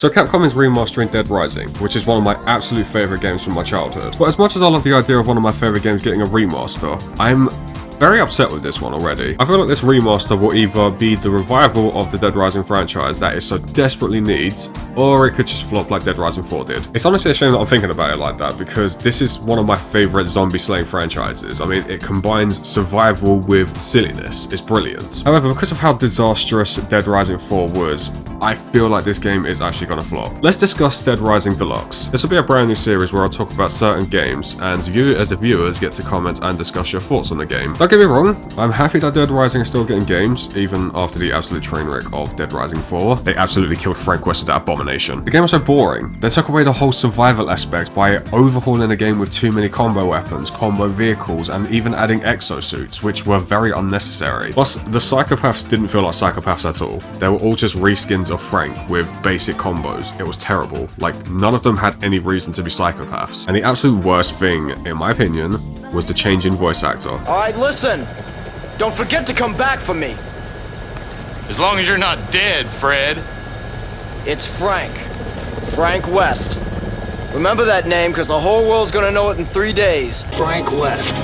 So Capcom is remastering Dead Rising, which is one of my absolute favourite games from my childhood. But as much as I love the idea of one of my favourite games getting a remaster, I'm very upset with this one already. I feel like this remaster will either be the revival of the Dead Rising franchise that it so desperately needs, or it could just flop like Dead Rising 4 did. It's honestly a shame that I'm thinking about it like that, because this is one of my favourite zombie slaying franchises. I mean, it combines survival with silliness. It's brilliant. However, because of how disastrous Dead Rising 4 was, I feel like this game is actually going to flop. Let's discuss Dead Rising Deluxe. This will be a brand new series where I'll talk about certain games, and you as the viewers get to comment and discuss your thoughts on the game. Don't get me wrong, I'm happy that Dead Rising is still getting games, even after the absolute train wreck of Dead Rising 4. They absolutely killed Frank West with that abomination. The game was so boring. They took away the whole survival aspect by overhauling the game with too many combo weapons, combo vehicles, and even adding exosuits, which were very unnecessary. Plus, the psychopaths didn't feel like psychopaths at all. They were all just reskins of Frank with basic combos. It was terrible. Like, none of them had any reason to be psychopaths. And the absolute worst thing, in my opinion, was the change in voice actor. Alright, listen! Don't forget to come back for me! As long as you're not dead, Fred. It's Frank. Frank West. Remember that name, because the whole world's gonna know it in 3 days. Frank West.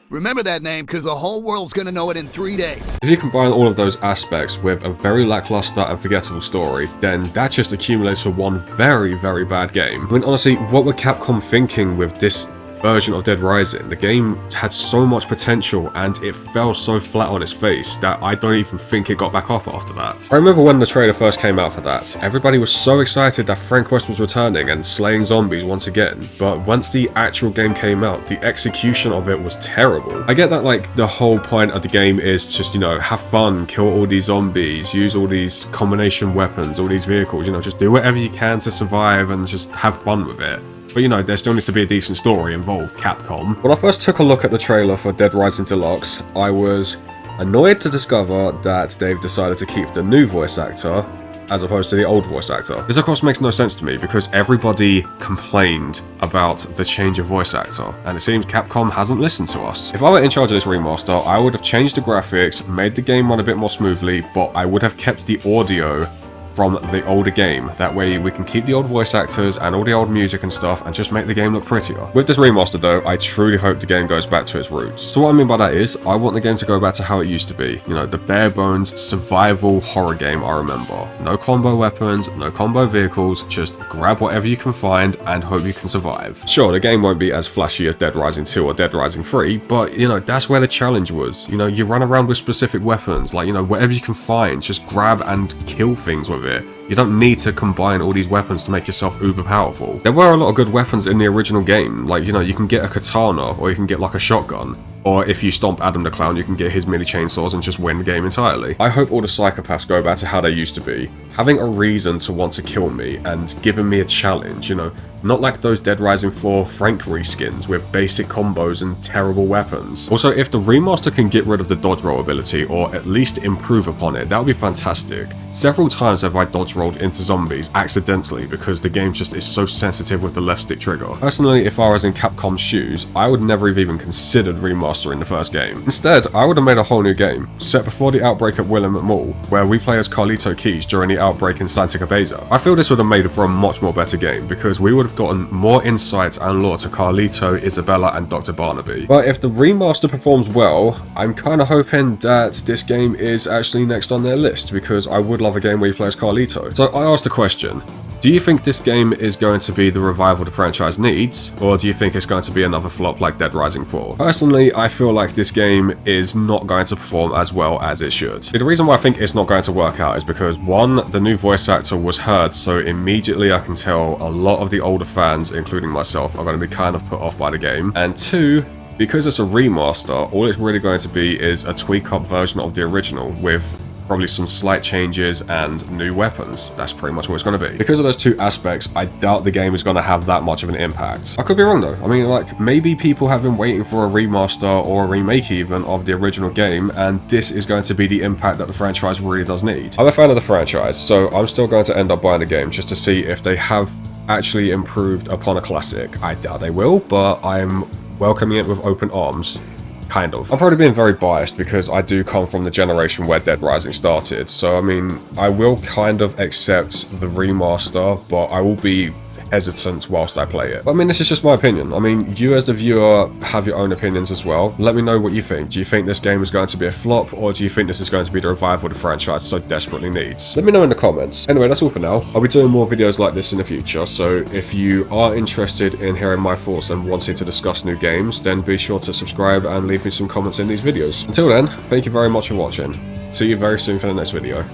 Remember that name, because the whole world's gonna know it in 3 days. If you combine all of those aspects with a very lackluster and forgettable story, then that just accumulates for one very, very bad game. I mean, honestly, what were Capcom thinking with this version of Dead Rising? The game had so much potential and it fell so flat on its face that I don't even think it got back up after that. I remember when the trailer first came out for that, everybody was so excited that Frank West was returning and slaying zombies once again, but once the actual game came out, the execution of it was terrible. I get that, like, the whole point of the game is just, you know, have fun, kill all these zombies, use all these combination weapons, all these vehicles, you know, just do whatever you can to survive and just have fun with it. But you know, there still needs to be a decent story involved, Capcom. When I first took a look at the trailer for Dead Rising Deluxe, I was annoyed to discover that they've decided to keep the new voice actor as opposed to the old voice actor. This of course makes no sense to me because everybody complained about the change of voice actor, and it seems Capcom hasn't listened to us. If I were in charge of this remaster, I would have changed the graphics, made the game run a bit more smoothly, but I would have kept the audio from the older game. That way we can keep the old voice actors and all the old music and stuff and just make the game look prettier. With this remaster though, I truly hope the game goes back to its roots. So what I mean by that is, I want the game to go back to how it used to be. You know, the bare bones survival horror game I remember. No combo weapons, no combo vehicles, just grab whatever you can find and hope you can survive. Sure, the game won't be as flashy as Dead Rising 2 or Dead Rising 3, but you know, that's where the challenge was. You know, you run around with specific weapons, like, you know, whatever you can find, just grab and kill things with it. You don't need to combine all these weapons to make yourself uber powerful. There were a lot of good weapons in the original game, like, you know, you can get a katana, or you can get like a shotgun. Or if you stomp Adam the Clown, you can get his mini chainsaws and just win the game entirely. I hope all the psychopaths go back to how they used to be. Having a reason to want to kill me and giving me a challenge, you know. Not like those Dead Rising 4 Frank reskins with basic combos and terrible weapons. Also, if the remaster can get rid of the dodge roll ability, or at least improve upon it, that would be fantastic. Several times have I dodge rolled into zombies accidentally because the game just is so sensitive with the left stick trigger. Personally, if I was in Capcom's shoes, I would never have even considered remastering the first game. Instead, I would have made a whole new game, set before the outbreak at Willamette Mall, where we play as Carlito Keys during the outbreak in Santa Cabeza. I feel this would have made for a much more better game, because we would have gotten more insights and lore to Carlito, Isabella, and Dr. Barnaby. But if the remaster performs well, I'm kinda hoping that this game is actually next on their list, because I would love a game where you play as Carlito. So I asked the question, do you think this game is going to be the revival the franchise needs, or do you think it's going to be another flop like Dead Rising 4? Personally, I feel like this game is not going to perform as well as it should. The reason why I think it's not going to work out is because, one, the new voice actor was heard, so immediately I can tell a lot of the older fans, including myself, are going to be kind of put off by the game. And two, because it's a remaster, all it's really going to be is a tweak-up version of the original with probably some slight changes and new weapons. That's pretty much what it's going to be. Because of those two aspects, I doubt the game is going to have that much of an impact. I could be wrong though. I mean, like, maybe people have been waiting for a remaster or a remake even of the original game, and this is going to be the impact that the franchise really does need. I'm a fan of the franchise, so I'm still going to end up buying the game just to see if they have actually improved upon a classic. I doubt they will, but I'm welcoming it with open arms. Kind of. I'm probably being very biased because I do come from the generation where Dead Rising started. So, I mean, I will kind of accept the remaster, but I will be hesitant whilst I play it. But, I mean, this is just my opinion. I mean, you as the viewer have your own opinions as well. Let me know what you think. Do you think this game is going to be a flop, or do you think this is going to be the revival the franchise so desperately needs? Let me know in the comments. Anyway, that's all for now. I'll be doing more videos like this in the future, so if you are interested in hearing my thoughts and wanting to discuss new games, then be sure to subscribe and leave me some comments in these videos. Until then, thank you very much for watching. See you very soon for the next video.